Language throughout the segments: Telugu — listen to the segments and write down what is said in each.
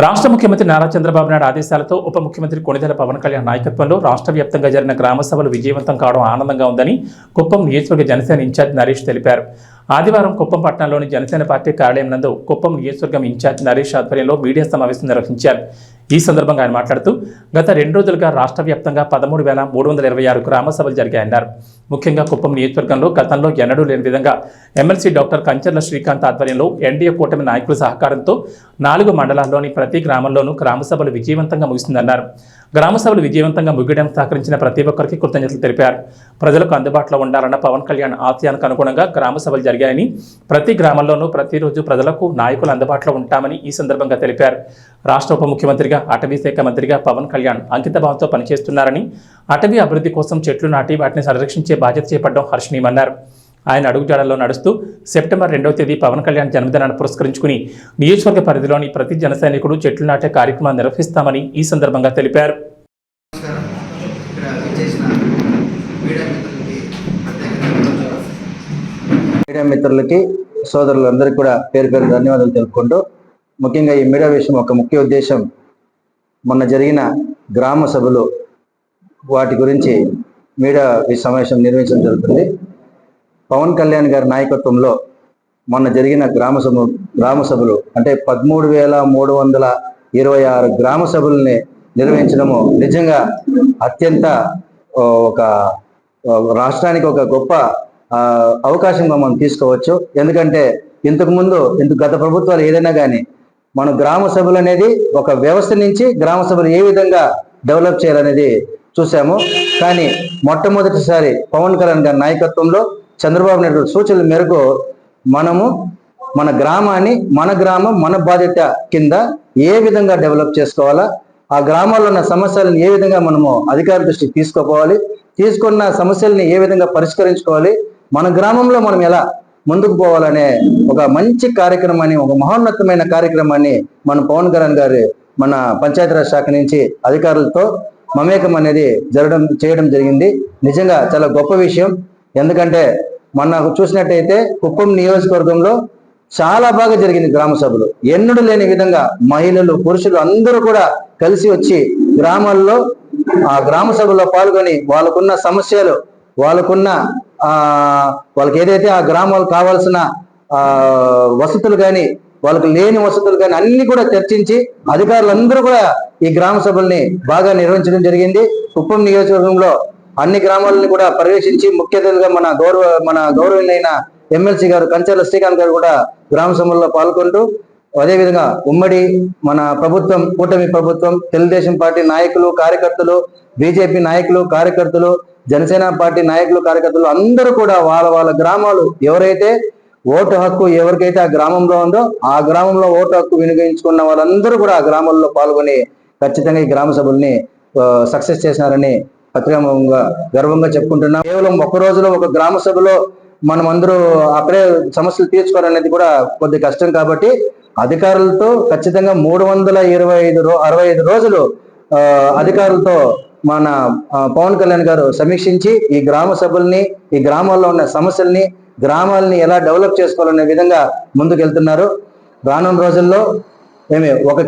రాష్ట్ర ముఖ్యమంత్రి నారా చంద్రబాబు నాయుడు ఆదేశాలతో ఉప ముఖ్యమంత్రి కొణిదెల పవన్ కళ్యాణ్ నాయకత్వంలో రాష్ట్ర వ్యాప్తంగా జరిగిన గ్రామ సభలు విజయవంతం కావడం ఆనందంగా ఉందని కుప్పం నియోజకవర్గ జనసేన ఇన్ఛార్జ్ నరేష్ తెలిపారు. ఆదివారం కుప్పం పట్టణంలోని జనసేన పార్టీ కార్యాలయం నందు కుప్పం నియోజకవర్గం ఇన్ఛార్జ్ నరేష్ ఆధ్వర్యంలో మీడియా సమావేశం నిర్వహించారు. ఈ సందర్భంగా ఆయన మాట్లాడుతూ గత 2 రోజులుగా రాష్ట్ర వ్యాప్తంగా 13,326 గ్రామ సభలు జరిగాయన్నారు. ముఖ్యంగా కుప్పం నియోజకవర్గంలో గతంలో ఎన్నడూ లేని విధంగా ఎమ్మెల్సీ డాక్టర్ కంచర్ల శ్రీకాంత్ ఆధ్వర్యంలో ఎన్డీఏ కూటమి నాయకుల సహకారంతో 4 మండలాల్లోని ప్రతి గ్రామంలోనూ గ్రామ సభలు విజయవంతంగా ముగిసిందన్నారు. గ్రామ సభలు విజయవంతంగా ముగియడానికి సహకరించిన ప్రతి ఒక్కరికి కృతజ్ఞతలు తెలిపారు. ప్రజలకు అందుబాటులో ఉండాలన్న పవన్ కళ్యాణ్ ఆశయానికి అనుగుణంగా గ్రామ సభలు జరిగాయని, ప్రతి గ్రామంలోనూ ప్రతిరోజు ప్రజలకు నాయకులు అందుబాటులో ఉంటామని ఈ సందర్భంగా తెలిపారు. రాష్ట్ర ఉప ముఖ్యమంత్రిగా, అటవీ శాఖ మంత్రిగా పవన్ కళ్యాణ్ అంకితభావంతో పనిచేస్తున్నారని, అటవీ అభివృద్ధి కోసం చెట్లు నాటి వాటిని సంరక్షించే బాధ్యత చేపట్టడం హర్షణీయమన్నారు. ఆయన అడుగుజాడల్లో నడుస్తూ సెప్టెంబర్ 2వ తేదీ పవన్ కళ్యాణ్ జన్మదినాన్ని పురస్కరించుకుని నియోజకవర్గ పరిధిలోని ప్రతి జన సైనికుడు చెట్లు నాటే కార్యక్రమాన్ని నిర్వహిస్తామని ఈ సందర్భంగా తెలిపారు. మీడియా మిత్రులకి, సోదరులందరికీ కూడా పేరు పేరు ధన్యవాదాలు తెలుపుకుంటూ, ముఖ్యంగా ఈ మీడియా విషయం ఒక ముఖ్య ఉద్దేశం, మొన్న జరిగిన గ్రామ సభలు వాటి గురించి మీడియా సమావేశం నిర్వహించడం జరుగుతుంది. పవన్ కళ్యాణ్ గారి నాయకత్వంలో మొన్న జరిగిన గ్రామ సభలు అంటే 13,326 గ్రామ సభల్ని నిర్వహించడము నిజంగా అత్యంత ఒక రాష్ట్రానికి ఒక గొప్ప అవకాశంగా మనం తీసుకోవచ్చు. ఎందుకంటే గత ప్రభుత్వాలు ఏదైనా కానీ మన గ్రామ సభలు అనేది ఒక వ్యవస్థ నుంచి గ్రామ సభలు ఏ విధంగా డెవలప్ చేయాలనేది చూసాము. కానీ మొట్టమొదటిసారి పవన్ కళ్యాణ్ గారి నాయకత్వంలో చంద్రబాబు నాయుడు సూచనల మేరకు మనము మన గ్రామాన్ని మన బాధ్యత కింద ఏ విధంగా డెవలప్ చేసుకోవాలా, ఆ గ్రామాల్లో ఉన్న సమస్యలను ఏ విధంగా మనము అధికారుల దృష్టికి తీసుకోవాలి, తీసుకున్న సమస్యల్ని ఏ విధంగా పరిష్కరించుకోవాలి, మన గ్రామంలో మనం ఎలా ముందుకు పోవాలనే ఒక మంచి కార్యక్రమాన్ని, ఒక మహోన్నతమైన కార్యక్రమాన్ని మన పవన్ కళ్యాణ్ గారు మన పంచాయతీరాజ్ శాఖ నుంచి అధికారులతో మమేకం అనేది చేయడం జరిగింది. నిజంగా చాలా గొప్ప విషయం. ఎందుకంటే మనకు చూసినట్టయితే కుప్పం నియోజకవర్గంలో చాలా బాగా జరిగింది గ్రామ సభలు. ఎన్నడూ లేని విధంగా మహిళలు, పురుషులు అందరూ కూడా కలిసి వచ్చి గ్రామాల్లో ఆ గ్రామ సభలో పాల్గొని వాళ్ళకున్న సమస్యలు, వాళ్ళకి ఏదైతే ఆ గ్రామాలకు కావాల్సిన వసతులు కానీ, వాళ్ళకి లేని వసతులు కానీ అన్ని కూడా చర్చించి అధికారులందరూ కూడా ఈ గ్రామ సభల్ని బాగా నిర్వహించడం జరిగింది. కుప్పం నియోజకవర్గంలో అన్ని గ్రామాలను కూడా పర్యవేక్షించి ముఖ్య అతిథిగా మన గౌరవనీయులైన ఎమ్మెల్సీ గారు కంచర్ల శ్రీకాంత్ గారు కూడా గ్రామ సభల్లో పాల్గొంటూ, అదేవిధంగా ఉమ్మడి మన ప్రభుత్వం, కూటమి ప్రభుత్వం, తెలుగుదేశం పార్టీ నాయకులు, కార్యకర్తలు, బీజేపీ నాయకులు, కార్యకర్తలు, జనసేన పార్టీ నాయకులు, కార్యకర్తలు అందరూ కూడా వాళ్ళ గ్రామాలు ఎవరైతే ఓటు హక్కు ఎవరికైతే ఆ గ్రామంలో ఉందో ఆ గ్రామంలో ఓటు హక్కు వినియోగించుకున్న వాళ్ళందరూ కూడా ఆ గ్రామాల్లో పాల్గొని ఖచ్చితంగా ఈ గ్రామ సభల్ని సక్సెస్ చేసినారని పత్రికాముఖంగా గర్వంగా చెప్పుకుంటున్నాం. కేవలం ఒక రోజులో ఒక గ్రామ సభలో మనం అందరూ అక్కడే సమస్యలు తీర్చుకోవాలనేది కూడా కొద్ది కష్టం. కాబట్టి అధికారులతో ఖచ్చితంగా 365 రోజులు అధికారులతో మన పవన్ కళ్యాణ్ గారు సమీక్షించి ఈ గ్రామ సభల్ని, ఈ గ్రామాల్లో ఉన్న సమస్యల్ని, గ్రామాలని ఎలా డెవలప్ చేసుకోవాలనే విధంగా ముందుకెళ్తున్నారు. రానున్న రోజుల్లో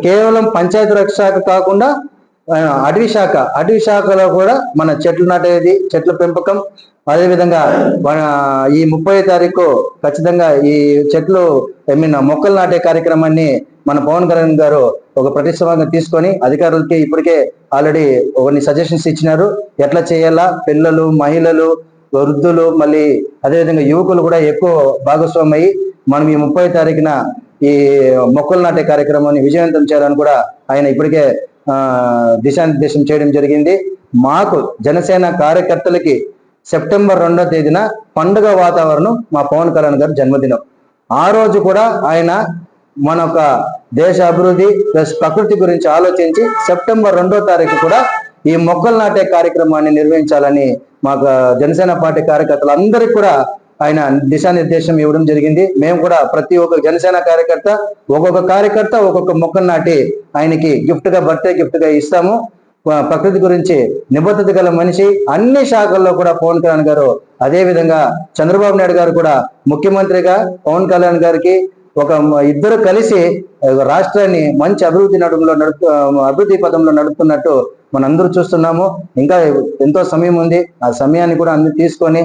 కేవలం పంచాయతీరాజ్ శాఖ కాకుండా అటవీ శాఖలో కూడా మన చెట్లు నాటేది, చెట్ల పెంపకం, అదేవిధంగా ఈ 30వ తారీఖు ఖచ్చితంగా ఈ మొక్కలు నాటే కార్యక్రమాన్ని మన పవన్ కళ్యాణ్ గారు ఒక ప్రతిష్టంగా తీసుకొని అధికారులకి ఇప్పటికే ఆల్రెడీ కొన్ని సజెషన్స్ ఇచ్చినారు. ఎట్లా చేయాలా, పిల్లలు, మహిళలు, వృద్ధులు, మళ్ళీ అదేవిధంగా యువకులు కూడా ఎక్కువ భాగస్వామయ్యి మనం ఈ 30వ తారీఖున ఈ మొక్కలు నాటే కార్యక్రమాన్ని విజయవంతం చేయాలని కూడా ఆయన ఇప్పటికే దిశానిర్దేశం చేయడం జరిగింది. మాకు జనసేన కార్యకర్తలకి సెప్టెంబర్ 2వ తేదీన పండుగ వాతావరణం మా పవన్ కళ్యాణ్ గారి జన్మదినం. ఆ రోజు కూడా ఆయన మన దేశ అభివృద్ధి ప్లస్ ప్రకృతి గురించి ఆలోచించి సెప్టెంబర్ 2వ తారీఖు కూడా ఈ మొక్కలు నాటే కార్యక్రమాన్ని నిర్వహించాలని మాకు జనసేన పార్టీ కార్యకర్తలు అందరికీ కూడా ఆయన దిశానిర్దేశం ఇవ్వడం జరిగింది. మేము కూడా ప్రతి ఒక్క జనసేన కార్యకర్త ఒక్కొక్క మొక్కను నాటి ఆయనకి బర్త్డే గిఫ్ట్ గా ఇస్తాము. ప్రకృతి గురించి నిబద్ధత గల మనిషి. అన్ని శాఖల్లో కూడా పవన్ కళ్యాణ్ గారు, అదే విధంగా చంద్రబాబు నాయుడు గారు కూడా ముఖ్యమంత్రిగా పవన్ కళ్యాణ్ గారికి ఇద్దరు కలిసి రాష్ట్రాన్ని మంచి అభివృద్ధి పదంలో నడుపుతున్నట్టు మనందరూ చూస్తున్నాము. ఇంకా ఎంతో సమయం ఉంది. ఆ సమయాన్ని కూడా అందరూ తీసుకొని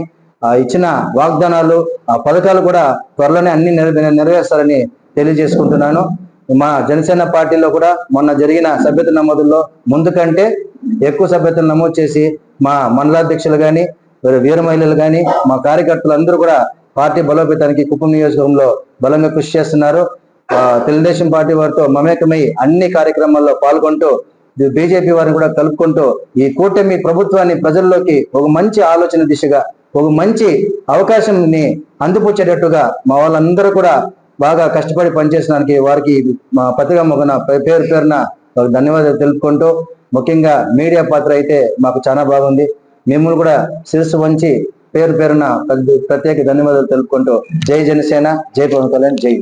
ఇచ్చిన వాగ్దానాలు, ఆ పథకాలు కూడా త్వరలోనే అన్ని నెరవేర్చాలని తెలియజేసుకుంటున్నాను. మా జనసేన పార్టీలో కూడా మొన్న జరిగిన సభ్యత నమోదుల్లో ముందు కంటే ఎక్కువ సభ్యతలు నమోదు చేసి మా మండలాధ్యక్షులు కానీ, వీర మహిళలు కానీ, మా కార్యకర్తలు అందరూ కూడా పార్టీ బలోపేతానికి కుప్పం నియోజకవర్గంలో బలంగా కృషి చేస్తున్నారు. తెలుగుదేశం పార్టీ వారితో మమేకమై అన్ని కార్యక్రమాల్లో పాల్గొంటూ బీజేపీ వారిని కూడా కలుపుకుంటూ ఈ కూటమి ప్రభుత్వాన్ని ప్రజల్లోకి ఒక మంచి ఆలోచన దిశగా, ఒక మంచి అవకాశంని అందిపుచ్చేటట్టుగా మా వాళ్ళందరూ కూడా బాగా కష్టపడి పనిచేసడానికి వారికి మా పత్రికా మొగన పేరున ధన్యవాదాలు తెలుపుకుంటూ, ముఖ్యంగా మీడియా పాత్ర అయితే మాకు చాలా బాగుంది. మిమ్మల్ని కూడా శిరస్సు వంచి పేరున ప్రత్యేక ధన్యవాదాలు తెలుపుకుంటూ జై జనసేన, జై పవన్ కళ్యాణ్, జై.